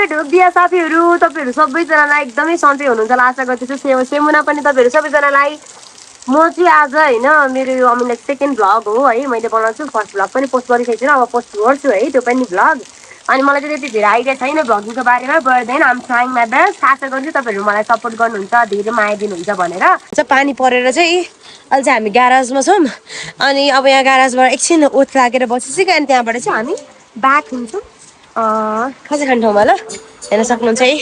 भेट बिहा साथीहरू तपाईँहरू सबैजनालाई एकदमै सन्चै हुनुहुन्छ होला आशा गर्दछु। सेमुना पनि तपाईँहरू सबैजनालाई म चाहिँ आज होइन मेरो यो लाइक सेकेन्ड भ्लग हो है मैले बनाउँछु। फर्स्ट भ्लग पनि पोस्ट गरिसकेको छु अब पोस्ट गर्छु है त्यो पनि भ्लग। अनि मलाई चाहिँ त्यति धेरै आइडिया छैन भ्लगिङको बारेमा बर्दैन आम ट्राइङ माई बेस्ट। आशा गर्छु तपाईँहरू मलाई सपोर्ट गर्नुहुन्छ धेरै माया दिनुहुन्छ भनेर। पानी परेर चाहिँ अहिले चाहिँ हामी ग्यारेजमा छौँ अनि अब यहाँ ग्यारेजबाट एकछिन ओत लागेर बसिसक्यो अनि त्यहाँबाट चाहिँ हामी ब्याक हुन्छौँ खाजा खाने ठाउँमा ल हेर्न सक्नुहुन्छ है।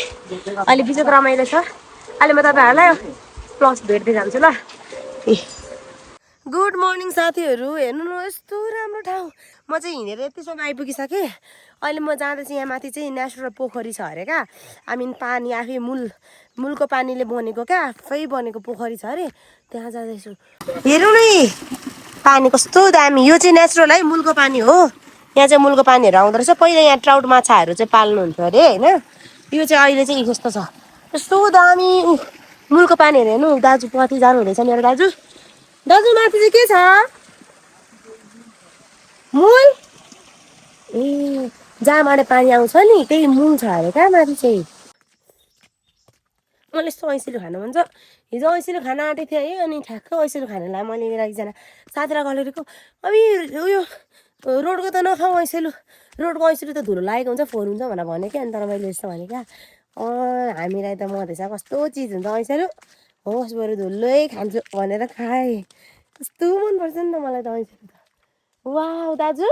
अहिले बिचको रमाइलो छ। अहिले म तपाईँहरूलाई प्लस भेट्दै जान्छु ल। गुड मर्निङ साथीहरू हेर्नु न यस्तो राम्रो ठाउँ। म चाहिँ हिँडेर यतिसम्म आइपुगिसकेँ। अहिले म जाँदैछु यहाँ माथि चाहिँ नेचुरल पोखरी छ अरे क्या। आई मिन पानी आफै मूलको पानीले बनेको क्या आफै बनेको पोखरी छ अरे त्यहाँ जाँदैछु। हेरौँ न पानी कस्तो दामी। यो चाहिँ नेचुरल है मूलको पानी हो। यहाँ चाहिँ मूलको पानीहरू आउँदो रहेछ। पहिला यहाँ ट्राउट माछाहरू चाहिँ पाल्नुहुन्थ्यो अरे होइन। यो चाहिँ अहिले चाहिँ कस्तो छ यस्तो दामी मूलको पानीहरू हेर्नु। दाजु कति जानु हुँदैछ मेरो दाजु। दाजु माथि चाहिँ के छ मूल ए जहाँबाट पानी आउँछ नि त्यही मूल छ अरे क्या माथि चाहिँ। मलाई यस्तो ऐँसिलो खानु मन छ। हिजो ऐँसिलो खान आँटेको थिएँ है अनि ठ्याक्क ऐँसिलो खानलाई मैले मेरो एकजना साथीलाई गलेको अब उयो रोडको त नखाऊ ऐँसिलो रोडको ऐँसिलो त धुलो लागेको हुन्छ फोहोर हुन्छ भनेर भने क्या। अनि तर मैले यस्तो भने क्या हामीलाई त मधेस कस्तो चिज हुन्छ ऐँसिलो होस् बरु धुलै खान्छु भनेर खाएँ। कस्तो मनपर्छ नि त मलाई त ऐँसिलो त। वाउ दाजु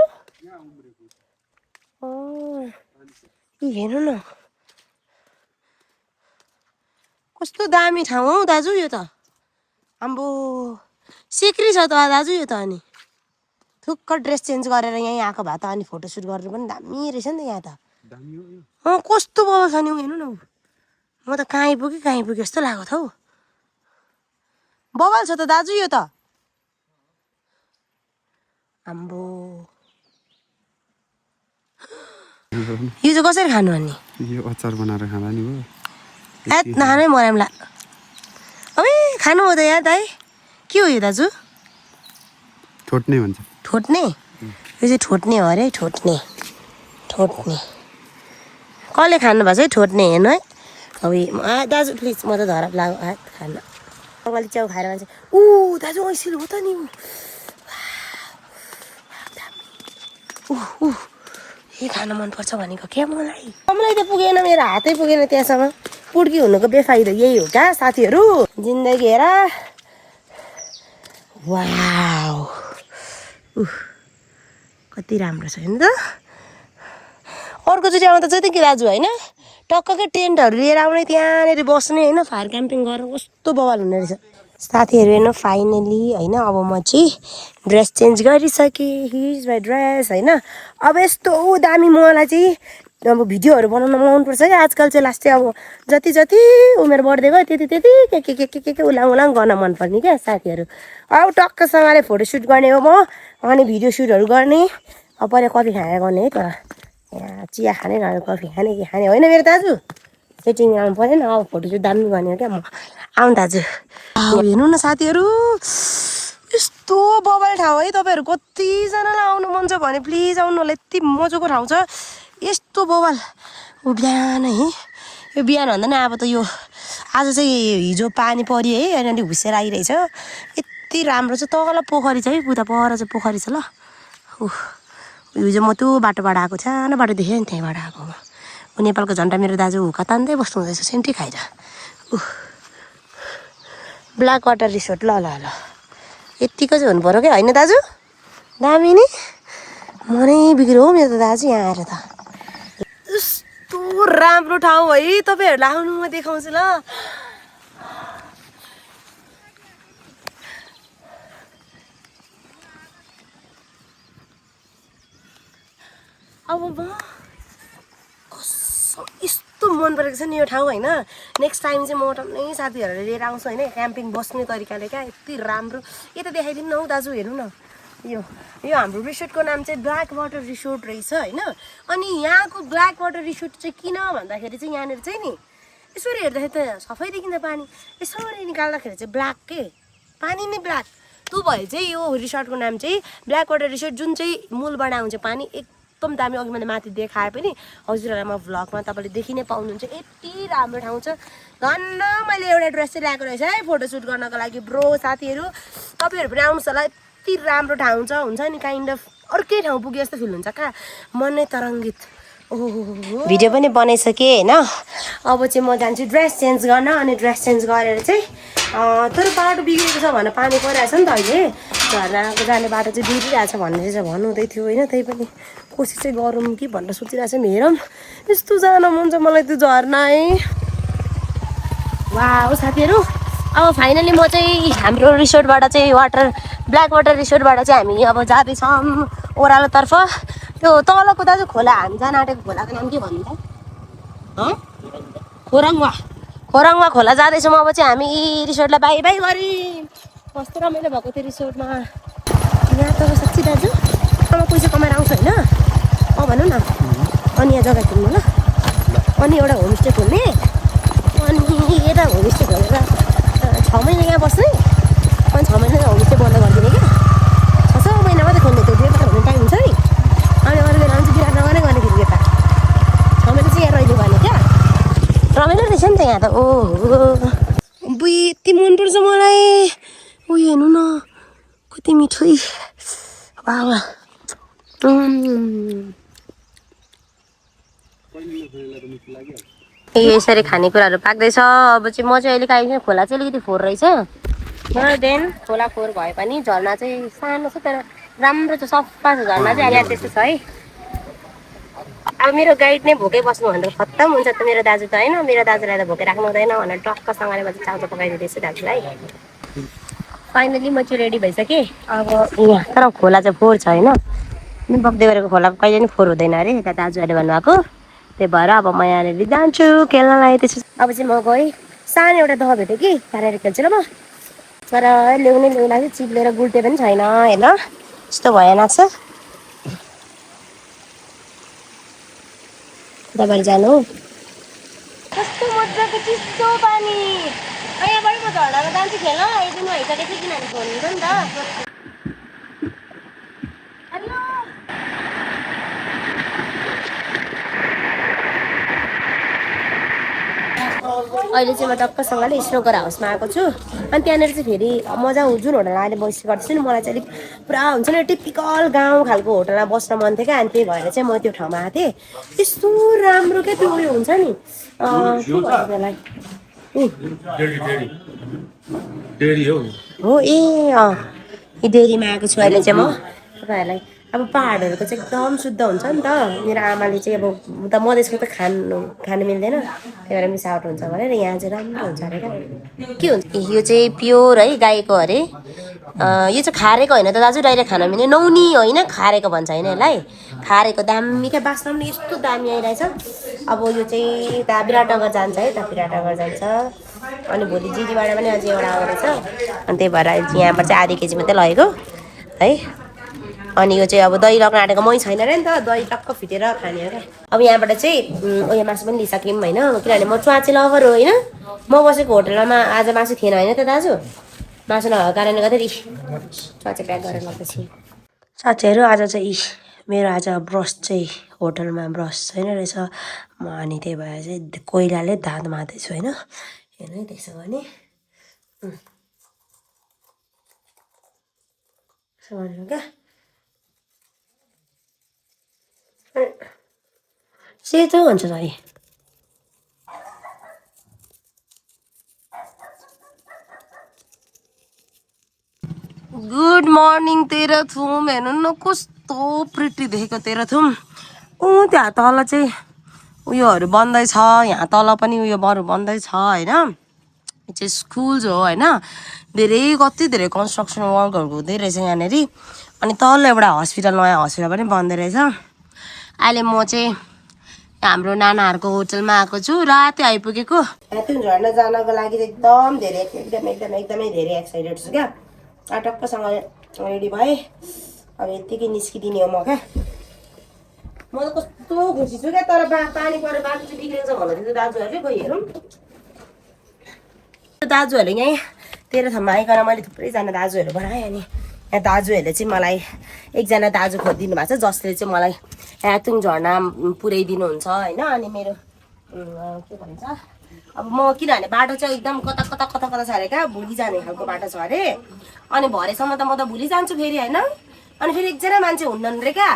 हेर्नु न कस्तो दामी ठाउँ हौ दाजु यो त। आम्बो सिक्री छ त दाजु यो त। अनि थुक्क ड्रेस चेन्ज गरेर यहीँ आएको भए त अनि फोटोसुट गर्नु पनि दामी रहेछ नि त यहाँ त। कस्तो बबल छ नि हेर्नु न। म त कहाँ आइपुग्यो जस्तो लागेको छ हौ। बबल छ त दाजु यो त। आम्बो यो चाहिँ कसरी खानु अनि यो अचार बनाएर खाँदा नि हो। याद नखानै मरामला अब खानु हो त याद है। के हो यो दाजु ठोट्ने भन्छ। ठोट्ने यो चाहिँ ठोट्ने हो अरे ठोट्ने कसले खानु भएको छ है ठोट्ने हेर्नु है। अब दाजु प्लिज म त धरप लाग्यो खान अगाडि च्याउ खाएर मान्छे दाजु ऐँसिलो हो त नि यही खान मनपर्छ भनेको क्या मलाई त पुगेन मेरो हातै पुगेन त्यहाँसम्म। पुड्की हुनुको बेफाइदा यही हो क्या साथीहरू जिन्दगी हेर। वाउ कति राम्रो छ नि त। अर्कोचोटि आउँदा चाहिँ कि दाजु होइन टक्ककै टेन्टहरू लिएर आउने त्यहाँनिर बस्ने होइन फायर क्याम्पिङ गरेर कस्तो बवाल हुने रहेछ। साथीहरू हेर्नु फाइनली होइन अब म चाहिँ ड्रेस चेन्ज गरिसकेँ। हिज माई ड्रेस होइन। अब यस्तो दामी मलाई चाहिँ अब भिडियोहरू बनाउन मनपर्छ क्या आजकल चाहिँ। लास्ट चाहिँ अब जति उमेर बढ्दै गयो त्यति के उलाङ गर्न मनपर्ने क्या साथीहरू। अब टक्कसँगले फोटोसुट गर्ने हो म अनि भिडियो सुटहरू गर्ने। अब पहिला कफी खाएर गर्ने है तर यहाँ चिया खाने न कफी खाने के खाने होइन मेरो दाजु सेटिङ आउनु पऱ्यो नि। अब फोटोसुट दामी गर्ने हो क्या म आउनु दाजु। हेर्नु न साथीहरू यस्तो बबाल ठाउँ है। तपाईँहरू कतिजनालाई आउनु मन छ भने प्लिज आउनु होला यति मजाको ठाउँ छ यस्तो बबाल। बिहान है यो बिहान भन्दा नि अब त यो आज चाहिँ हिजो पानी पऱ्यो है अनि हुसेर आइरहेछ यति राम्रो छ। तल पोखरी छ है उता पर चाहिँ पोखरी छ ल। हिजो म त्यो बाटोबाट आएको सानो बाटो देखेँ नि त्यहीँबाट आएको म। नेपालको झन्डा मेरो दाजु हुक्का तान्दै बस्नु हुँदैछ सेन्टी खाएर। ब्ल्याक वाटर रिसोर्ट ल यत्तिको चाहिँ हुनु पऱ्यो क्या होइन दाजु दामी नि। मनै बिग्रियो हो मेरो त दाजु यहाँ आएर त। यस्तो राम्रो ठाउँ है तपाईँहरूलाई आउनु म देखाउँछु ल। अब म यस्तो मन परेको छ नि यो ठाउँ होइन। नेक्स्ट टाइम चाहिँ म टन्नै साथीहरूलाई लिएर आउँछु होइन क्याम्पिङ बस्ने तरिकाले क्या यति राम्रो। यता देखाइदिनु न हौ दाजु हेर्नु न यो हाम्रो रिसोर्टको नाम चाहिँ ब्ल्याक वाटर रिसोर्ट रहेछ होइन। अनि यहाँको ब्ल्याक वाटर रिसोर्ट चाहिँ किन भन्दाखेरि चाहिँ यहाँनिर चाहिँ नि यसरी हेर्दाखेरि त सफै देखिन्छ पानी यसरी निकाल्दाखेरि चाहिँ ब्ल्याक के पानी नै ब्ल्याक त्यो भए चाहिँ यो रिसोर्टको नाम चाहिँ ब्ल्याक वाटर रिसोर्ट जुन चाहिँ मूलबाट आउँछ पानी एकदम दामी। अघि मैले माथि देखाएँ पनि, हजुरहरूलाई म भ्लगमा तपाईँले देखि नै पाउनुहुन्छ। यति राम्रो ठाउँ छ। धन्न मैले एउटा ड्रेस चाहिँ ल्याएको रहेछ है फोटोसुट गर्नको लागि। ब्रो साथीहरू तपाईँहरू पनि आउनुहोस् होला। यति राम्रो ठाउँ छ, हुन्छ नि काइन्ड अफ अर्कै ठाउँ पुगे जस्तो फिल हुन्छ क्या, मनै तरङ्गित। ओहो भिडियो पनि बनाइसकेँ होइन। अब चाहिँ म जान्छु ड्रेस चेन्ज गर्न। अनि ड्रेस चेन्ज गरेर चाहिँ तर बाटो बिग्रेको छ भनेर पानी परिरहेछ नि त अहिले। झर्नाको जाने बाटो चाहिँ बिग्रिरहेछ भन्ने चाहिँ भन्नुहुँदै थियो होइन। त्यही पनि कोसिस चाहिँ गरौँ कि भनेर सोचिरहेको छ। हेरौँ यस्तो जान मन छ मलाई त्यो झर्ना है। वाह साथीहरू अब फाइनली म चाहिँ हाम्रो रिसोर्टबाट चाहिँ ब्ल्याक वाटर रिसोर्टबाट चाहिँ हामी अब जाँदैछौँ ओह्रालोतर्फ। त्यो तलको दाजु खोला हामी जान आँटेको खोलाको नाम के भन्नु त? खोराङवा खोला जाँदैछौँ। अब चाहिँ हामी रिसोर्टलाई बाई बाई गऱ्यौँ। कस्तो रमाइलो भएको थियो रिसोर्टमा। यहाँ त साँच्ची दाजु अब पैसा कमाएर आउँछ होइन। भनौँ न। अनि यहाँ जग्गा किन्नु ल, अनि एउटा होमस्टे खोल्ने, अनि यता होमस्टे खोलेर 6 महिना यहाँ बस्ने, अनि 6 महिना होमस्टे बन्द गरिदिने क्या। 6 महिना मात्रै खोल्ने, त्यो बेकार हुने टाइम हुन्छ नि। अनि अरू बेला चाहिँ बिराट नगर्ने गर्ने फेरि यता 6 महिना चाहिँ यहाँ रहिदियो भने क्या। रमाइलो रहेछ नि त यहाँ त। ओहो बुई यति मनपर्छ मलाई। उयो हेर्नु न कति मिठो। वाह यसरी खानेकुराहरू पाक्दैछ। अब चाहिँ म चाहिँ अहिले काहीँ खोला चाहिँ अलिकति फोहोर रहेछ। देन खोला फोहोर भए पनि झर्ना चाहिँ सानो छ तर राम्रो छ, सफा छ झर्ना चाहिँ। यहाँ त्यस्तो छ है। अब मेरो गाइड नै भोकै बस्नु भनेर खत्तम हुन्छ त मेरो दाजु त होइन। मेरो दाजुलाई त भोकै राख्नु हुँदैन भनेर टक्कसँगले म चाहिँ चाउचाउ पकाइदिँदैछु दाजुलाई। फाइनली म चाहिँ रेडी भइसकेँ। अब यहाँ तर खोला चाहिँ फोहोर छ होइन। बग्दै गरेको खोला कहिले पनि फोहोर हुँदैन अरे यता दाजुहरूले भन्नुभएको। त्यही भएर अब म यहाँनिर जान्छु खेल्नलाई। त्यसो अब चाहिँ म गएँ। सानो एउटा दह भेटेँ कि पारेर खेल्छु ल म। तर ल्याउनै लाग्यो, चिप्लेर गुल्टे पनि छैन होइन। यस्तो भएन छ। तपाईँहरू जानु कस्तो मजाको चिसो पानी। यहाँबाट म झर्नामा जान्छु खेल्न। यदि नुहाइसकेपछि किनभने फोन हुन्छ नि त। अहिले चाहिँ म टक्कसँगले स्नोकर हाउसमा आएको छु। अनि त्यहाँनिर चाहिँ फेरि मजा जुन होटलमा अहिले बसी गर्छु नि, मलाई चाहिँ अलिक पुरा हुन्छ नि टिपिकल गाउँ खालको होटलमा बस्न मन थियो क्या। अनि त्यही भएर चाहिँ म त्यो ठाउँमा आएको थिएँ। यस्तो राम्रो क्या त्यो उयो हुन्छ नि त्यसलाई हो ए डेरीमा आएको छु अहिले चाहिँ म तपाईँहरूलाई। अब पाहाडहरूको चाहिँ एकदम शुद्ध हुन्छ नि त। मेरो आमाले चाहिँ अब उता मधेसको त खानु मिल्दैन, त्यही भएर मिसावट हुन्छ भनेर यहाँ चाहिँ राम्रो हुन्छ अरे क्या। के हुन्छ यो चाहिँ प्योर है गाईको अरे। यो चाहिँ खारेको होइन त दाजु, डाइरेक्ट खान मिल्ने नौनी होइन खारेको भन्छ होइन यसलाई। खारेको दामी क्या, बास्ना पनि यस्तो दामी आइरहेछ। अब यो चाहिँ यता विराटनगर जान्छ है, यता विराटनगर जान्छ। अनि भोलि जिरीबाट पनि अझै एउटा आउँदो रहेछ। अनि त्यही भएर यहाँबाट चाहिँ आधी केजी मात्रै लगेको है। अनि यो चाहिँ अब दही लगाउन आँटेको मै छैन अरे नि त, दही टक्क फिटेर खाने हो क्या। अब यहाँबाट चाहिँ उयो मासु पनि लिइसक्यौँ होइन, किनभने म च्वाचे लभर हो होइन। म बसेको होटलमा आज मासु थिएन होइन त दाजु। मासु नभएको कारणले गर्दाखेरि च्वाचे प्याक गरेर लगेपछि। साथीहरू आज चाहिँ मेरो आज ब्रस चाहिँ होटलमा ब्रस छैन रहेछ। म अनि त्यही भएर चाहिँ कोइलाले दाँत माझ्दैछु होइन। हेर्नु है त्यसो भने समझ्नु क्या। सेतो भन्छ भाइ। Good morning Terhathum. हेर्नु न कस्तो प्रिटी देखेको तेह्रथुम। त्यहाँ तल चाहिँ उयोहरू बन्दैछ। यहाँ तल पनि उयो बरु बन्दैछ होइन। यो चाहिँ स्कुल्स हो होइन। कति धेरै कन्स्ट्रक्सन वर्कहरू हुँदै रहेछ यहाँनिर। अनि तल एउटा हस्पिटल, नयाँ हस्पिटल पनि बन्दै रहेछ। अहिले म चाहिँ हाम्रो नानाहरूको होटलमा आएको छु, राति आइपुगेको। त्यो झर्ना जानको लागि चाहिँ एकदम धेरै एकदमै धेरै एक्साइटेड छु क्या। टक्कसँग रेडी भएँ। अब यत्तिकै निस्किदिने हो म क्या। म त कस्तो खुसी छु क्या। तर पानी परेर बाटो चाहिँ बिग्रेको छ भन्दै थियो दाजुहरूले। गइ हेरौँ दाजुहरूले यहीँ तेह्रथुममा आइकन मैले थुप्रैजना दाजुहरू बनाएँ। अनि यहाँ दाजुहरूले चाहिँ मलाई एकजना दाजु खोजिदिनु भएको छ जसले चाहिँ मलाई यातुङ झर्ना पुर्याइदिनुहुन्छ होइन। अनि मेरो के भन्छ अब म किनभने बाटो चाहिँ एकदम कता कता कता कता छ अरे क्या, भुलिजाने खालको बाटो छ अरे। अनि भरेसम्म त म त भुलिजान्छु फेरि होइन। अनि फेरि एकजना मान्छे हुनुहुन्न रे क्या।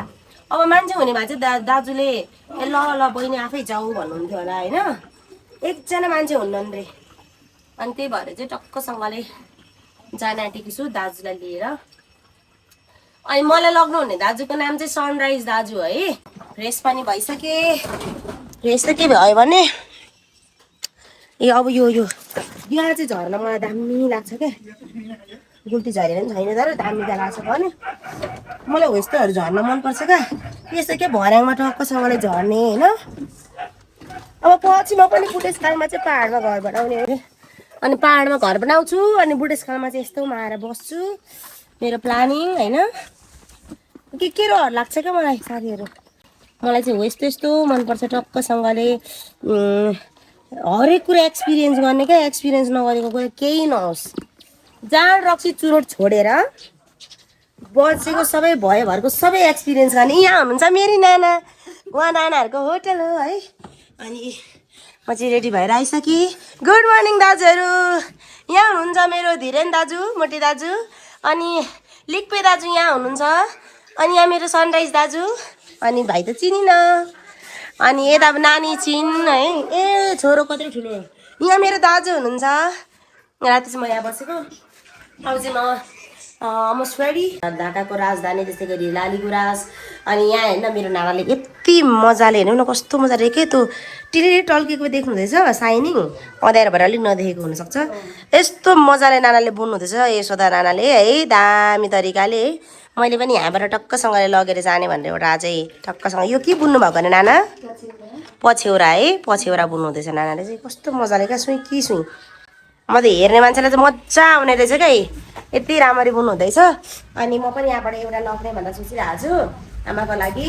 अब मान्छे हुने भए चाहिँ दाजुले ए ल ल बहिनी आफै जाऊ भन्नुहुन्थ्यो होला होइन। एकजना मान्छे हुनुहुन्न रे। अनि त्यही भएर चाहिँ टक्कसँगले जान आँटेको छु दाजुलाई लिएर। अनि मलाई लग्नुहुने दाजुको नाम चाहिँ सनराइज दाजु है। फ्रेस पनि भइसके। फ्रेस त के भयो भने ए अब यो यहाँ चाहिँ झर्न मलाई दामी लाग्छ क्या। गुल्टी झरेर पनि छैन तर दामी त लाग्छ भने मलाई हो यस्तोहरू झर्न मनपर्छ क्या। यस्तो के भर्याङमा टक्कसँगले झर्ने होइन। अब पछि म पनि बुढेसकालमा चाहिँ पाहाडमा घर बनाउने हो। अनि पाहाडमा घर बनाउँछु अनि बुढेसकालमा चाहिँ यस्तोमा आएर बस्छु। मेरो प्लानिङ होइन। के रहर लाग्छ क्या मलाई साथीहरू। मलाई चाहिँ हो यस्तो यस्तो मनपर्छ टक्कसँगले हरेक कुरा एक्सपिरियन्स गर्ने क्या। एक्सपिरियन्स नगरेको कुरा केही नहोस्। जाँड रक्सी चुरोट छोडेर बसेको सबै भयोभरको सबै एक्सपिरियन्स गर्ने। यहाँ हुनुहुन्छ मेरी नाना, उहाँ नानाहरूको होटल हो है। अनि म चाहिँ रेडी भएर आइसकेँ। गुड मर्निङ दाजुहरू। यहाँ हुनुहुन्छ मेरो धीरेन दाजु, मोटे दाजु, अनि लिक्पे दाजु यहाँ हुनुहुन्छ। अनि यहाँ मेरो सनराइज दाजु, अनि भाइ त चिनिन। अनि यता अब नानी चिन है। ए छोरो कत्रो ठुलो। यहाँ मेरो दाजु हुनुहुन्छ। राति चाहिँ म यहाँ बसेको। अब चाहिँ म अलमोस्ट रेडी। ढाकाको राजधानी त्यस्तै गरी लालीगुराँस। अनि यहाँ हेर्न मेरो नानाले यति मजाले हेर्नु न कस्तो मजाले के त्यो टिलिरी टल्केको देख्नु हुँदैछ साइनिङ। अँध्यारो भएर अलिक नदेखेको हुनसक्छ। यस्तो मजाले नानाले बुन्नु हुँदैछ यशोदा नानाले है। दामी तरिकाले है। मैले पनि यहाँबाट टक्कसँगले लगेर जाने भनेर एउटा चाहिँ टक्कसँग यो के बुन्नु भएको भने नाना पछ्यौरा है। पछ्यौरा बुन्नु हुँदैछ नानाले चाहिँ कस्तो मजाले क्या। सुई कि सुई म त हेर्ने मान्छेलाई चाहिँ मजा आउने रहेछ क्या। यति राम्ररी बुन्नु हुँदैछ। अनि म पनि यहाँबाट एउटा लग्ने भनेर सोचिरहेको छु आमाको लागि।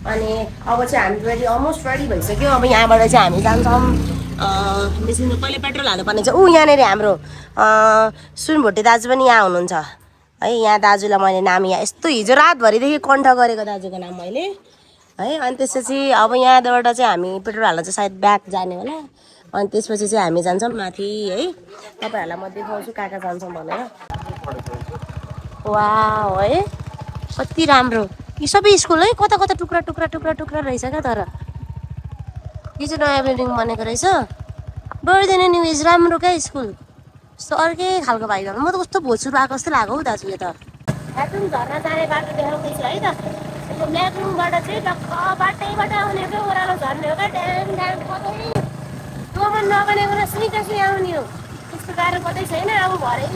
अनि अब चाहिँ हामी रेडी अलमोस्ट रेडी भइसक्यो। अब यहाँबाट चाहिँ हामी जान्छौँ बेसी कहिले पेट्रोल हाल्नुपर्ने छ। यहाँनिर हाम्रो सुनभोटे दाजु पनि यहाँ हुनुहुन्छ है। यहाँ दाजुलाई मैले नाम यहाँ यस्तो हिजो रातभरिदेखि कण्ठ गरेको दाजुको नाम मैले है। अनि त्यसपछि अब यहाँबाट चाहिँ हामी पेट्रोल हाल्न चाहिँ सायद ब्याक जाने होला। अनि त्यसपछि चाहिँ हामी जान्छौँ माथि है। तपाईँहरूलाई म देखाउँछु कहाँ कहाँ जान्छौँ भनेर। वाह है कति राम्रो। यी सबै स्कुल है कता कता टुक्रा टुक्रा टुक्रा टुक्रा रहेछ क्या। तर यो चाहिँ नयाँ बिल्डिङ बनेको रहेछ। बढ्दैन न्युज राम्रो क्या स्कुल। यस्तो अर्कै खालको भाइ म त कस्तो भोजुर आएको जस्तो लाग्यो हौ दाजु। यो त यातुङ झर्ना जाने बाटो देखाउँदैछु है त। यातुङबाट चाहिँ टक्क बाटैबाट आउने क्या। ओह्रालो झर्ने हो क्या। ड्याम ड्याम कतै दोमन नबनेको र सुइका सुई आउने हो। त्यस्तो गाह्रो कतै छैन। अब भरे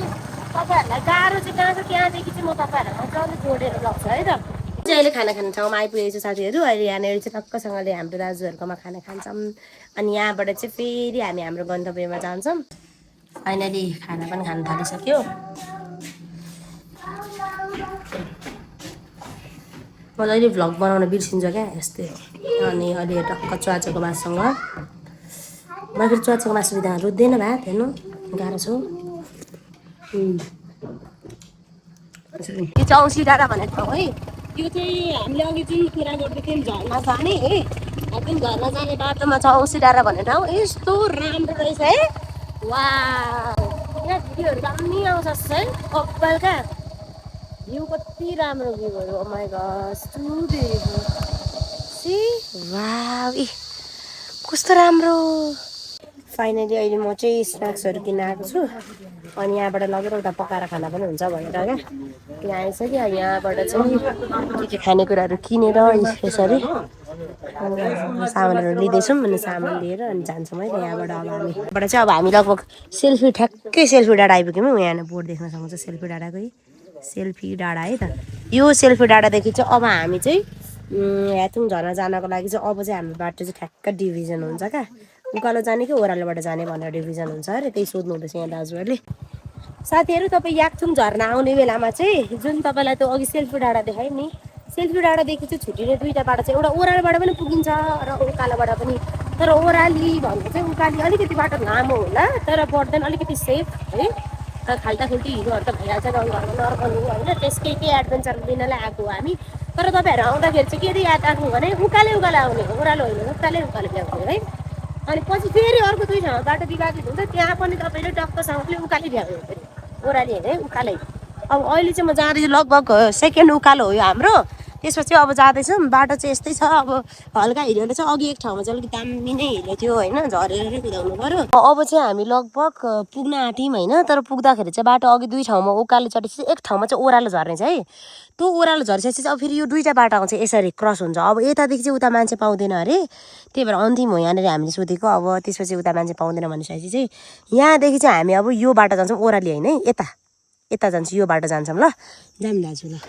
तपाईँहरूलाई गाह्रो चाहिँ कहाँ छ त्यहाँदेखि चाहिँ म तपाईँहरूलाई मजाले जोडेर लग्छ है त। अहिले खाना खाने ठाउँमा आइपुगेको छु साथीहरू। अहिले यहाँनिर चाहिँ टक्कसँगले हाम्रो दाजुहरूकोमा खाना खान्छौँ। अनि यहाँबाट चाहिँ फेरि हामी हाम्रो गन्तव्यमा जान्छौँ। फाइनली खाना पनि खान थालिसक्यो। म जहिले भ्लग बनाउन बिर्सिन्छ क्या यस्तै हो। अनि अहिले टक्क च्वाचोको मासुसँग म फेरि च्वाचोको मासु बिना रुच्दैन भात हेर्नु गाह्रो छ। यो चाहिँ औँसी डाँडा भन्ने ठाउँ है। यो चाहिँ हामीले अघि जुन कुरा गर्दै थियौँ झर्ना जाने है। जुन झर्ना जाने बाटोमा छ औँसी डाँडा भन्ने ठाउँ। यस्तो राम्रो रहेछ है। वाह यहाँ भिडियोहरू दामी आउँछ है कपाल क्या। भ्यू कति राम्रो भ्यूहरू। Oh my God too beautiful see. वाह कस्तो राम्रो। फाइनली अहिले म चाहिँ स्न्याक्सहरू किन्न आएको छु। अनि यहाँबाट लगेर उता पकाएर खाना पनि हुन्छ भनेर क्या यहाँ आइसक्यो। यहाँबाट चाहिँ के खानेकुराहरू किनेर यसरी सामानहरू लिँदैछौँ। अनि सामान लिएर अनि जान्छौँ है त यहाँबाट। अब हामीबाट चाहिँ अब हामी लगभग ठ्याक्कै सेल्फी डाँडा आइपुग्यौँ। यहाँ बोर्ड देख्न सक्नुहुन्छ सेल्फी डाँडाकै सेल्फी डाँडा है त। यो सेल्फी डाँडादेखि चाहिँ अब हामी चाहिँ यातुङ झर्ना जानको लागि चाहिँ अब चाहिँ हाम्रो बाटो चाहिँ ठ्याक्क डिभिजन हुन्छ क्या। उकालो जाने कि ओह्रालोबाट जाने भनेर डिभिजन हुन्छ अरे। त्यही सोध्नु हुँदैछ यहाँ दाजुहरूले। साथीहरू तपाईँ यातुङ झर्ना आउने बेलामा चाहिँ जुन तपाईँलाई त्यो अघि सेल्फी डाँडा देखाएँ नि सेल्फी डाँडादेखि चाहिँ छुट्टिने दुईवटा बाटो छ। एउटा ओह्रालोबाट पनि पुगिन्छ र उकालोबाट पनि। तर ओह्राली भन्दा चाहिँ उकाली अलिकति बाटो लामो होला तर पर्दैन अलिकति सेफ है। खाल्टाखुल्टी हिरोहरू त भइहाल्छ गाउँघरमा नर्मल हो होइन त्यसकै केही एडभेन्चर लिनलाई आएको हो हामी तर तपाईँहरू आउँदाखेरि चाहिँ के याद राख्नु भने उकालै आउने हो ओह्रालो होइन उकालै भ्याउने है अनि पछि फेरि अर्को दुई ठाउँमा बाटो विभाजित हुन्छ त्यहाँ पनि तपाईँले टक्कसँगले उकालै भ्याउनु फेरि ओह्राली होइन है उकालै अब अहिले चाहिँ म जाँदैछु लगभग सेकेन्ड उकालो हो यो हाम्रो त्यसपछि अब जाँदैछौँ बाटो चाहिँ यस्तै छ अब हल्का हिँडेर चाहिँ अघि एक ठाउँमा चाहिँ अलिक दामी नै हिँडेको थियो होइन झरेर कुदाउनु पऱ्यो अब चाहिँ हामी लगभग पुग्न आँट्यौँ होइन तर पुग्दाखेरि चाहिँ बाटो अघि दुई ठाउँमा उकालो चढेपछि एक ठाउँमा चाहिँ ओह्रालो झर्ने छ है त्यो ओह्रालो झरिसकेपछि चाहिँ अब फेरि यो दुईवटा बाटो आउँछ यसरी क्रस हुन्छ अब यतादेखि चाहिँ उता मान्छे पाउँदैन अरे त्यही भएर अन्तिम हो यहाँनिर हामीले सोधेको अब त्यसपछि उता मान्छे पाउँदैन भनिसकेपछि चाहिँ यहाँदेखि चाहिँ हामी अब यो बाटो जान्छौँ ओह्राली होइन है यता जान्छु यो बाटो जान्छौँ ल जाऊँ दाजु ल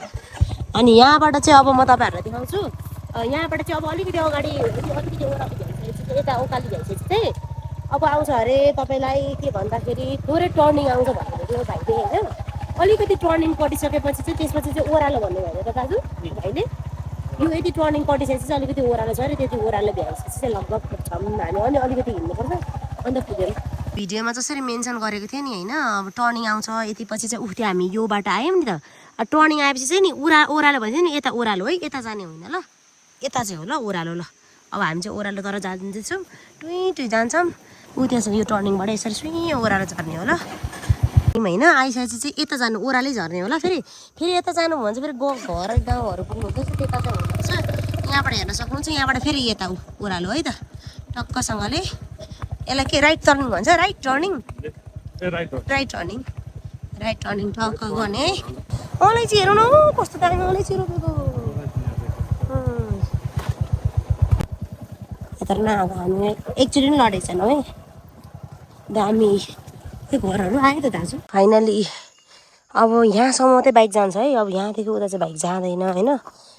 अनि यहाँबाट चाहिँ अब म तपाईँहरूलाई देखाउँछु यहाँबाट चाहिँ अब अलिकति अगाडि अलिकति ओह्रालो भ्याइसकेपछि चाहिँ यता उकाली भ्याइसकेपछि चाहिँ अब आउँछ अरे तपाईँलाई के भन्दाखेरि थोरै टर्निङ आउँछ भन्नुभयो भाइले होइन अलिकति टर्निङ कटिसकेपछि चाहिँ त्यसपछि चाहिँ ओह्रालो भन्नुभयो त दाजु भाइले यो यति टर्निङ कटिसकेपछि चाहिँ अलिकति ओह्रालो छ अरे त्यति ओह्रालो भ्याइसकेपछि चाहिँ लगभग पुग्छौँ हामी अनि अलिकति हिँड्नुपर्छ अन्त पुगेर भिडियोमा जसरी मेन्सन गरेको थियो नि होइन अब टर्निङ आउँछ यति पछि चाहिँ उठ्यो हामी यो बाटो आयौँ नि त टर्निङ आएपछि चाहिँ नि ओह्रालो भन्छ नि यता ओह्रालो है यता जाने होइन ल यता चाहिँ हो ल ओह्रालो ल अब हामी चाहिँ ओह्रालो तर जाँदैछौँ टुई जान्छौँ ऊ त्यहाँ यो टर्निङबाट यसरी सुई ओह्रालो झर्ने हो ल होइन आइसकेपछि चाहिँ यता जानु ओह्रालै झर्ने होला फेरि यता जानु भने चाहिँ फेरि घर गाउँहरू पुग्नु हुँदैछ त्यता चाहिँ हुँदैछ यहाँबाट हेर्न सक्नुहुन्छ यहाँबाट फेरि यता ओह्रालो है त टक्कसँगले यसलाई के राइट टर्निङ भन्छ राइट टर्निङ टक्क गर्ने अलैँची हेरौँ न कस्तो दामी अलैँची रोपेको तर न अब हामी एकचोटि पनि लडेको छैनौँ है दामी त्यो घरहरू आयो त दाजु फाइनली अब यहाँसम्म मात्रै बाइक जान्छ है अब यहाँदेखि उता चाहिँ बाइक जाँदैन होइन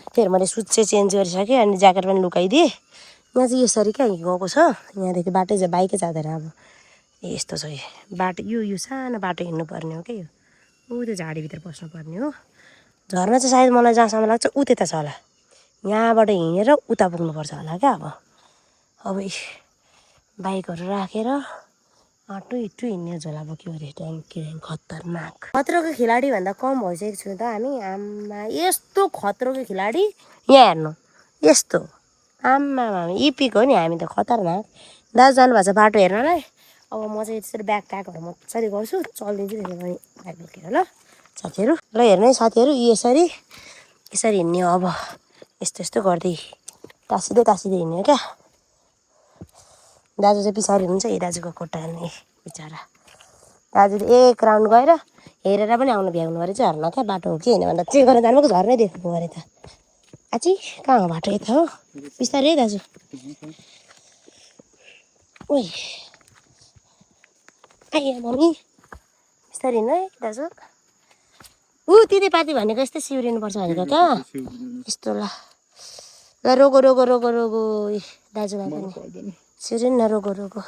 फेरि मैले सुज चाहिँ चेन्ज गरिसकेँ अनि ज्याकेट पनि लुकाइदिएँ यहाँ चाहिँ यसरी क्या गएको छ यहाँदेखि बाटै चाहिँ बाइकै जाँदैन अब यस्तो छ बाटो यो सानो बाटो हिँड्नुपर्ने हो क्या यो ऊ त्यो झाडीभित्र पस्नुपर्ने हो झर्ना चाहिँ सायद मलाई जहाँसम्म लाग्छ ऊ त्यता छ होला यहाँबाट हिँडेर उता पुग्नुपर्छ होला क्या अब बाइकहरू राखेर टुई हिँड्ने झोला बोक्यो अरे ट्याङ्की खतरोको खेलाडी भन्दा कम भइसकेको छु त हामी आम्मा यस्तो खतरोको खेलाडी यहाँ हेर्नु यस्तो आम्मा इपिक हो नि हामी त खतरनाक दाजु जानुभएको छ बाटो हेर्नलाई अब म चाहिँ यसरी ब्याग प्याकहरू मजाले गर्छु चलिदिन्छु त्यसो भने ब्याग बोकेर ल साथीहरू ल हेर्नु है साथीहरू यसरी हिँड्ने हो अब यस्तो गर्दै तासिँदै हिँड्ने हो क्या दाजु चाहिँ पछाडि हुन्छ ए दाजुको खुट्टा हेर्ने बिचरा दाजुले एक राउन्ड गएर हेरेर पनि आउनु भ्याउनु अरे चाहिँ झर्ना क्या बाटो हो कि होइन भन्दा चेक गरेर जानुभएको झर्नै देख्नु अरे त आची कहाँ हो बाटो यता हो बिस्तारै है दाजु ओइ आइया मम्मी बिस्तारै हिँड्नु है दाजु तितेपाती भनेको यस्तै सिउरिनुपर्छ भनेको क्या यस्तो ल रोगो दाजुलाई पनि सिउरिनु न रोगो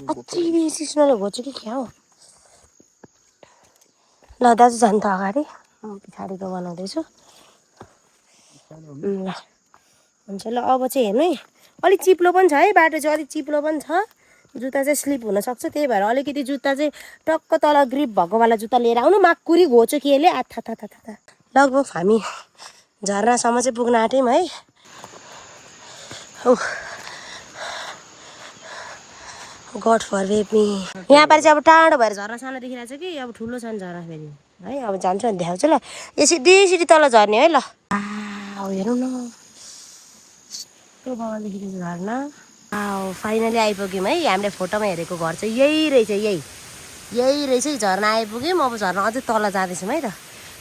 अति सिस्नोले घोच्छु कि क्या हो ल दाजु जानु त अगाडि म पछाडिको बनाउँदैछु ल हुन्छ ल अब चाहिँ हेर्नु है अलिक चिप्लो पनि छ है बाटो चाहिँ अलिक चिप्लो पनि छ जुत्ता चाहिँ स्लिप हुनसक्छ त्यही भएर अलिकति जुत्ता चाहिँ टक्क तल ग्रिप भएकोवाला जुत्ता लिएर आउनु माकुरी घोच्यो केले आथा लगभग हामी झर्नासम्म चाहिँ पुग्न आँट्यौँ है गड फरवेट मी यहाँ पारि चाहिँ अब टाढो भएर झर्ना सानो देखिरहेको छ कि अब ठुलो छ नि झर्ना फेरि है अब जान्छु अनि देखाउँछु ल यो सिधी तल झर्ने है ल हेरौँ न यस्तो बाबा देखिरहेको झर्ना फाइनली आइपुग्यौँ है हामीले फोटोमा हेरेको घर चाहिँ यही रहेछ झर्ना आइपुग्यौँ अब झर्ना अझै तल जाँदैछौँ है त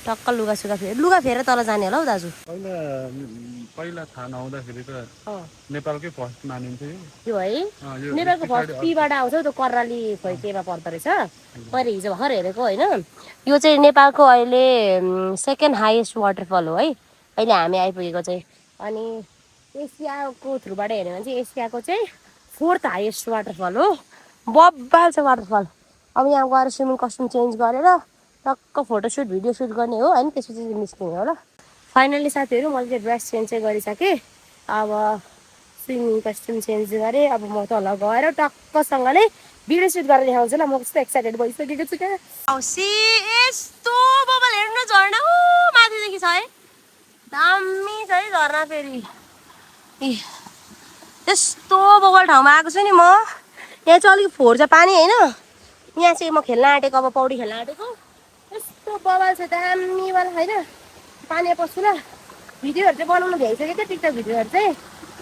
टक्क लुगा फेरेर तल जाने होला हौ दाजु पहिला थाहा नहुँदाखेरि त नेपालकै फर्स्ट मानिन्थ्यो यो है नेपालको फर्स्ट पीबाट आउँछ त्यो कर्राली खोइकेमा पर्दो रहेछ मैले हिजो भर्खर हेरेको होइन यो चाहिँ नेपालको अहिले सेकेन्ड हाइएस्ट वाटरफल हो है अहिले हामी आइपुगेको चाहिँ अनि एसियाको थ्रुबाट हेऱ्यो भने चाहिँ एसियाको चाहिँ फोर्थ हाइएस्ट वाटरफल हो बब्बाल छ वाटरफल अब यहाँ गएर स्विमिङ कस्ट्युम चेन्ज गरेर टक्क फोटोसुट भिडियो सुट गर्ने हो होइन त्यसपछि निस्किने हो ल फाइनली साथीहरू मैले चाहिँ ड्रेस चेन्ज चाहिँ गरिसकेँ अब स्विमिङ कस्ट्युम चेन्ज गरेँ। अब म तल गएर टक्कसँगले भिडियो सुट गरेर देखाउँछु ल। म कस्तो एक्साइटेड भइसकेको छु क्या। यस्तो बबल हेर्नु झर्ना माथिदेखि छ है, दामी छ है झर्ना। फेरि त्यस्तो बबल ठाउँमा आएको छु नि म। यहाँ चाहिँ अलिक फोहोर छ पानी होइन, यहाँ चाहिँ म खेल्न आँटेको, अब पौडी खेल्न आँटेको। यस्तो बबल छ दामी वाला होइन। पानी पस्छु ल। भिडियोहरू चाहिँ बनाउनु भ्याइसक्यो क्या, टिकटक भिडियोहरू चाहिँ।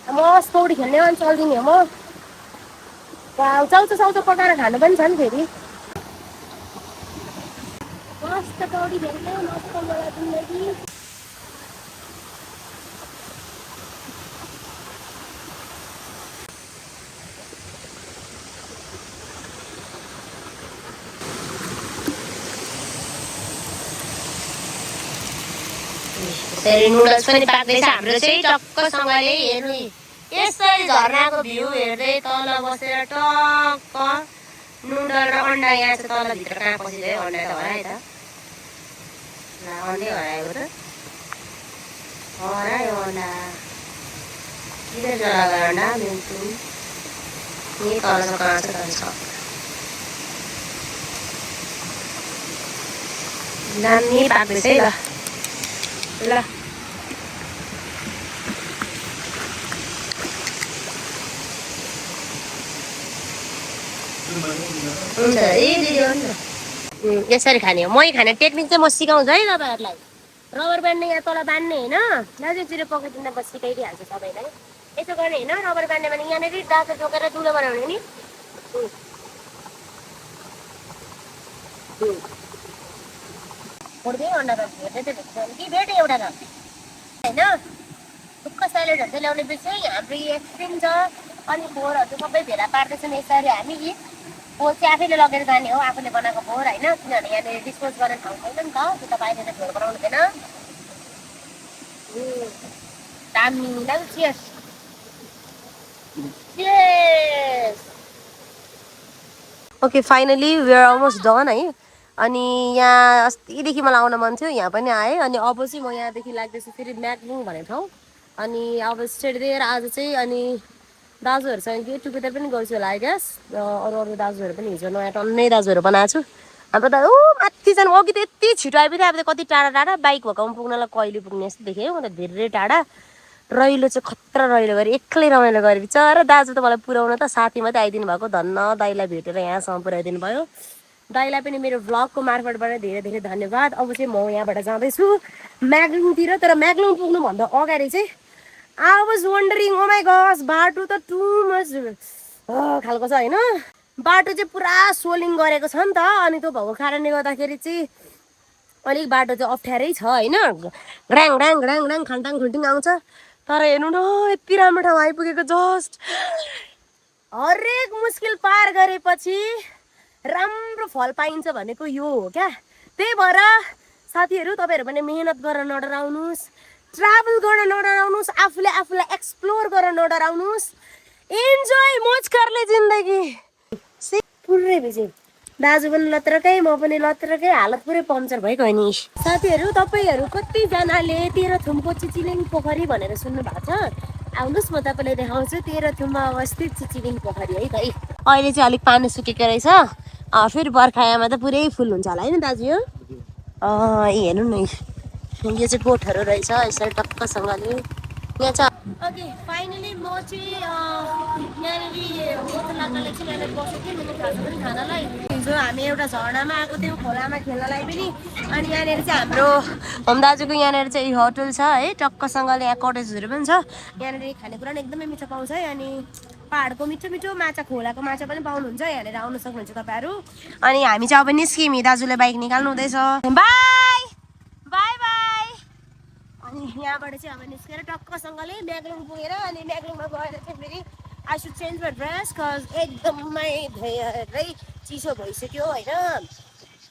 मस्त पौडी खेल्ने अनि चल्दिने हो म। चाउचाउ साउचाउ पकाएर खानु पनि छ नि फेरि। मस्त पौडी खेल्ने मस्त मलाई जिन्दगी। यसरी नुडल्स पनि पाक्दैछ हाम्रो चाहिँ टक्कसँगले। हेर्नु यसरी झर्नाको भ्यू हेर्दै तल बसेर टक्क नुडल र अन्डा। यहाँ चाहिँ तलभित्र कहाँ पसिदियो अन्डा त हरायो त। अन्डै हराएको त, हरायो अन्डा। किन जलाएको अन्डा मिन्टु यहीँ तल छ, कहाँ छ तल छ। दामी पाक्दैछ है। ल ल हुन्छ है दिदी, हुन्छ। यसरी खाने हो। मै खाने टेक्निक चाहिँ म सिकाउँछु है तपाईँहरूलाई। रबर बान्ने यहाँ तल बान्ने होइन, दाजुतिर पकाइदिँदा म सिकाइदिइहाल्छु सबैलाई। यसो गर्ने होइन, रबर बान्ने भने यहाँनिर दाँतो जोकेर दुलो बनाउने नि। छोड्दै अन्डा भेट्दै कि भेट एउटा त होइन। ढुक्क स्यालेडहरू चाहिँ ल्याउने पछि हाम्रो एक्सट्रिम छ। अनि फोहोरहरू चाहिँ सबै भेला पार्दैछन् यसरी। हामी फोहोर चाहिँ आफैले लगेर जाने हो, आफूले बनाएको फोहोर होइन। किनभने यहाँनिर डिस्पोज गर्ने ठाउँ छैन नि त, त्यो त बाहिर फोहोर बनाउनु थिएन। दामी लाग्यो। Cheers cheers. Okay finally we are almost done है। अनि यहाँ अस्तिदेखि मलाई आउन मन थियो, यहाँ पनि आएँ। अनि अब चाहिँ म यहाँदेखि लाग्दैछु फेरि म्याग्लुङ भन्ने ठाउँ। अनि अब स्टेट दिएर आज चाहिँ अनि दाजुहरूसँग गेट टुगेदर पनि गर्छु होला आई गेस। अरू अरू दाजुहरू पनि हिजो नयाँ टन्नै दाजुहरू बनाएको छु। हाम्रो त माथि जानु अघि त यति छिटो आइपुग्यो। अब त कति टाढा टाढा बाइक भएकोमा पुग्नलाई कहिले पुग्ने जस्तो देखेँ म त, धेरै टाढा। रहिलो चाहिँ खतरा रहिलो गरी एक्लै रमाइलो गरे। बिचरा दाजु त मलाई पुऱ्याउन त साथी मात्रै आइदिनु भएको, धन्न दाइलाई भेटेर यहाँसम्म पुऱ्याइदिनु भयो। दाइलाई पनि मेरो भ्लगको मार्फतबाट धेरै धेरै धन्यवाद। अब चाहिँ म यहाँबाट जाँदैछु म्याग्लुङतिर। तर म्याग्लुङ पुग्नुभन्दा अगाडि चाहिँ I was wondering, oh my gosh बाटो त टु मच खालको छ होइन। बाटो चाहिँ पुरा सोलिङ गरेको छ नि त, अनि त्यो भएको कारणले गर्दाखेरि चाहिँ अलिक बाटो चाहिँ अप्ठ्यारै छ होइन। ग्राङ ग्राङ ग्राङ ग्राङ खान्टाङ खुन्टिङ आउँछ। तर हेर्नु न यति राम्रो ठाउँ आइपुगेको। जस्ट हरेक मुस्किल पार गरेपछि राम्रो फल पाइन्छ भनेको यो हो क्या। त्यही भएर साथीहरू तपाईँहरू पनि मेहनत गर्न नडराउनुहोस्, ट्राभल गर्न नडराउनुहोस्, आफूले आफूलाई एक्सप्लोर गर्न नडराउनुहोस्। इन्जोय मोज करले जिन्दगी। पुरै भिजे दाजु पनि लत्रकै, म पनि लत्रकै, हालत पुरै पङ्चर भइगयो नि। साथीहरू तपाईँहरू कतिजनाले तेह्रथुमको चिचिलिङ पोखरी भनेर सुन्नु भएको छ? आउनुहोस् म तपाईँलाई देखाउँछु तेह्रथुममा अवस्थित चिचिलिङ पोखरी है त। अहिले चाहिँ अलिक पानी सुकेको रहेछ, फेरि बर्खायामा त पुरै फुल हुन्छ होला होइन दाजु? यो हेर्नु न, यो चाहिँ गोठहरू रहेछ यसरी टक्कसँगले यहाँ छ। ओके फाइनली म चाहिँ यहाँनिर बसेको थिएँ मैले खाजा पनि खानालाई। हिजो हामी एउटा झरनामा आएको थियौँ, खोलामा खेल्नलाई पनि। अनि यहाँनिर चाहिँ हाम्रो होम दाजुको यहाँनिर चाहिँ होटल छ है, टक्कसँगले यहाँ कटेजहरू पनि छ। यहाँनिर खानेकुरा पनि एकदमै मिठो पाउँछ। अनि पाहाडको मिठो मिठो माछा, खोलाको माछा पनि पाउनुहुन्छ। यहाँनिर आउनु सक्नुहुन्छ तपाईँहरू। अनि हामी चाहिँ अब निस्क्यौँ, दाजुले बाइक निकाल्नु हुँदैछ। By by by. अनि यहाँबाट चाहिँ अब निस्केर टक्कसँगले म्याग्लुङ पुगेर अनि म्याग्लुङमा गएर चाहिँ फेरि I should change my dress cause एकदमै धेरै चिसो भइसक्यो होइन।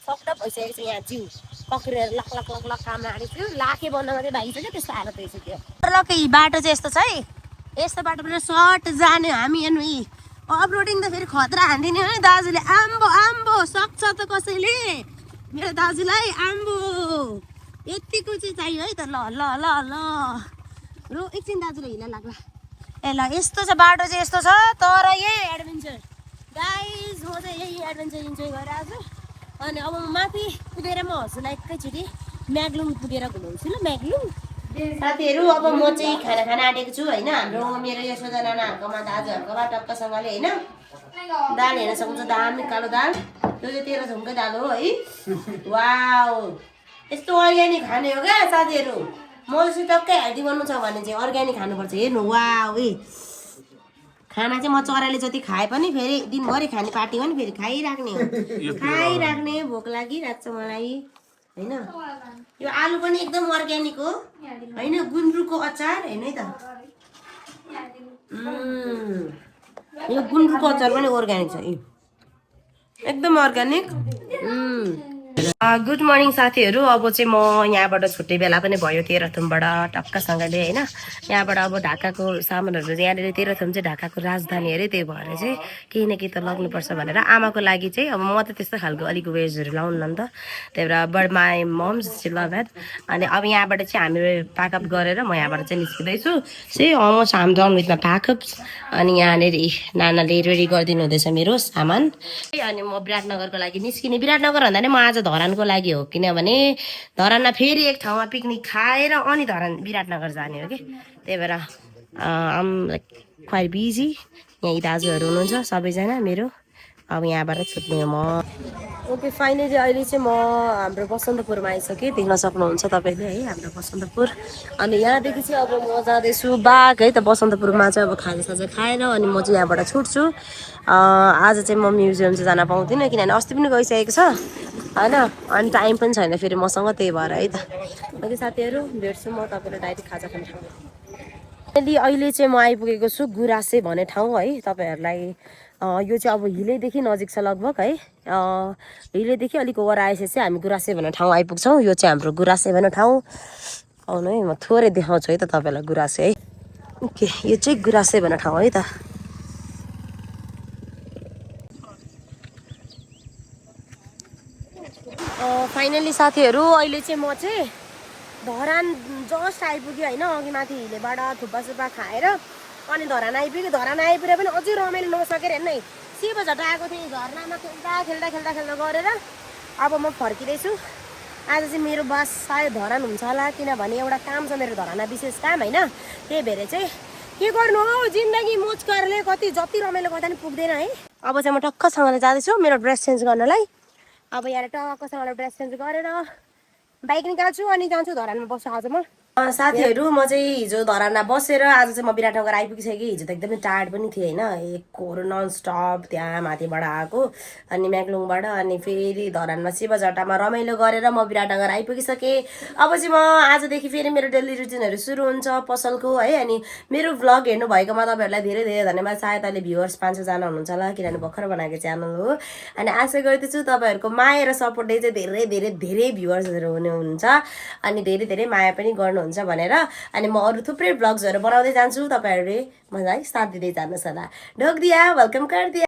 सक्दो भइसकेको छ यहाँ, जिउ पक्रिएर लक लक लक लक काम लागेको थियो। लाखे बन्द मात्रै बाँकी छ क्या, त्यस्तो हालत भइसक्यो। लकै बाटो चाहिँ यस्तो छ है, यस्तो बाटोबाट सर्ट जाने हामी। हेर्नु अफरोडिङ त फेरि खतरा हान्दिने हो नि दाजुले। आम्बो आम्बो सक्छ त कसैले मेरो दाजुलाई, आम्बो यतिको चाहिँ चाहियो है त। ल ल ल ल रो एकछिन दाजुले हिँड्न लाग्ला। ए ल यस्तो छ बाटो चाहिँ यस्तो छ तर यही एडभेन्चर गाइज म चाहिँ यही एडभेन्चर इन्जोय गरिरहेको छु अनि अब म माथि पुगेर म हजुरलाई एकैचोटि म्याग्लुङ पुगेर घुमाउँछु ल म्याग्लुङ साथीहरू अब म चाहिँ खाना खान आँटेको छु होइन हाम्रो मेरो यशोदा नानाहरूकोमा दाजुहरूकोमा टक्कसँगले होइन दाल हेर्न सक्नुहुन्छ दामी कालो दाल त्यो चाहिँ 13 थुमकै दाल हो है वाउ यस्तो अर्ग्यानिक खाने हो क्या साथीहरू म चाहिँ टक्कै हेल्दी बन्नु छ भने चाहिँ अर्ग्यानिक खानुपर्छ हेर्नु वाउ है खाना चाहिँ म चराले जति खाए पनि फेरि दिनभरि खाने पार्टी पनि फेरि खाइराख्ने हो खाइराख्ने भोक लागिरहेको छ मलाई होइन यो आलु पनि एकदम अर्ग्यानिक हो होइन गुन्द्रुकको अचार हेर्नु है त यो गुन्द्रुकको अचार पनि अर्ग्यानिक छ एकदम अर्ग्यानिक गुड मर्निङ साथीहरू अब चाहिँ म यहाँबाट छुट्ने बेला पनि भयो तेह्रथुमबाट टक्कसँगले होइन यहाँबाट अब ढाकाको सामानहरू यहाँनिर तेह्रथुम चाहिँ ढाकाको राजधानी अरे त्यही भएर चाहिँ केही न केही त लाग्नुपर्छ भनेर आमाको लागि चाहिँ अब म त त्यस्तो खालको अलिक वेजहरू लाउनु नि त त्यही भएर but my mum's love that अनि अब यहाँबाट चाहिँ हामी प्याकअप गरेर म यहाँबाट चाहिँ निस्किँदैछु चाहिँ अलमोस्ट हाम डाउन विथ माई प्याकअप्स अनि यहाँनिर नानाले रेडी गरिदिनु हुँदैछ मेरो सामान अनि म विराटनगरको लागि निस्किने विराटनगर भन्दा नि म आज धरानको लागि हो किनभने धरानमा फेरि एक ठाउँमा पिकनिक खाएर अनि धरान विराटनगर जाने हो कि त्यही भएर आम लाइक क्वाइट बिजी यहीँ दाजुहरू हुनुहुन्छ सबैजना मेरो अब यहाँबाट छुट्ने हो म ओके फाइनली अहिले चाहिँ म हाम्रो बसन्तपुरमा आइसकेँ देख्न सक्नुहुन्छ तपाईँले है हाम्रो बसन्तपुर अनि यहाँदेखि चाहिँ अब म जाँदैछु बाघ है त बसन्तपुरमा चाहिँ अब खाजासाजा खाएर अनि म चाहिँ यहाँबाट छुट्छु आज चाहिँ म म्युजियम चाहिँ जान पाउँदिनँ किनभने अस्ति पनि गइसकेको छ होइन अनि टाइम पनि छैन फेरि मसँग त्यही भएर है त ओके साथीहरू भेट्छु म तपाईँलाई डाइरेक्ट खाजा खाने ठाउँ अहिले चाहिँ म आइपुगेको छु गुरासे भन्ने ठाउँ है तपाईँहरूलाई यो चाहिँ अब हिलैदेखि नजिक छ लगभग है हिलैदेखि अलिक ओभर आएपछि हामी गुरासे भन्ने ठाउँ आइपुग्छौँ यो चाहिँ हाम्रो गुरासे भन्ने ठाउँ आउनु है म थोरै देखाउँछु है त तपाईँलाई गुरासे है ओके यो चाहिँ गुरासे भन्ने ठाउँ है त फाइनली साथीहरू अहिले चाहिँ म चाहिँ धरान जस्ट आइपुग्यो होइन अघि माथि हिलेबाट थुक्पा सुक्पा खाएर अनि धरान आइपुग्यो धरान आइपुगेर पनि अझै रमाइलो नसकेर हेर्नु है शिवझट आएको थिएँ झर्नामा खेल्दा गरेर अब म फर्किँदैछु आज चाहिँ मेरो बस सायद धरान हुन्छ होला किनभने एउटा काम छ मेरो धरानमा विशेष काम होइन त्यही भएर चाहिँ के गर्नु हौ जिन्दगी मोचकारले कति जति रमाइलो गर्दा पनि पुग्दैन है अब चाहिँ म टक्कसँगले जाँदैछु मेरो ड्रेस चेन्ज गर्नलाई अब यहाँ टक्कसँगले ड्रेस चेन्ज गरेर बाइक निकाल्छु अनि जान्छु धरानमा बस्छु आज म साथीहरू म चाहिँ हिजो धरानमा बसेर आज चाहिँ म विराटनगर आइपुगिसकेँ हिजो त एकदमै टायर्ड पनि थिएँ होइन एक कोर नन स्टप त्यहाँ माथिबाट आएको अनि म्याग्लुङबाट अनि फेरि धरानमा शिवझटामा रमाइलो गरेर म विराटनगर आइपुगिसकेँ अब चाहिँ म आजदेखि फेरि मेरो डेली रुटिनहरू सुरु हुन्छ पसलको है अनि मेरो भ्लग हेर्नु भएकोमा तपाईँहरूलाई धेरै धेरै धन्यवाद सायद अहिले भ्युवर्स 500 जना हुनुहुन्छ होला किनभने भर्खर बनाएको च्यानल हो अनि आशा गर्दैछु तपाईँहरूको माया र सपोर्टले चाहिँ धेरै धेरै धेरै भ्युवर्सहरू हुनुहुन्छ अनि धेरै धेरै माया पनि गर्नुहुन्छ भनेर अनि म अरू थुप्रै भ्लग्सहरू बनाउँदै जान्छु तपाईँहरूले मलाई साथ दिँदै जानुहोस् होला ढोक दिया वेलकम कर दिया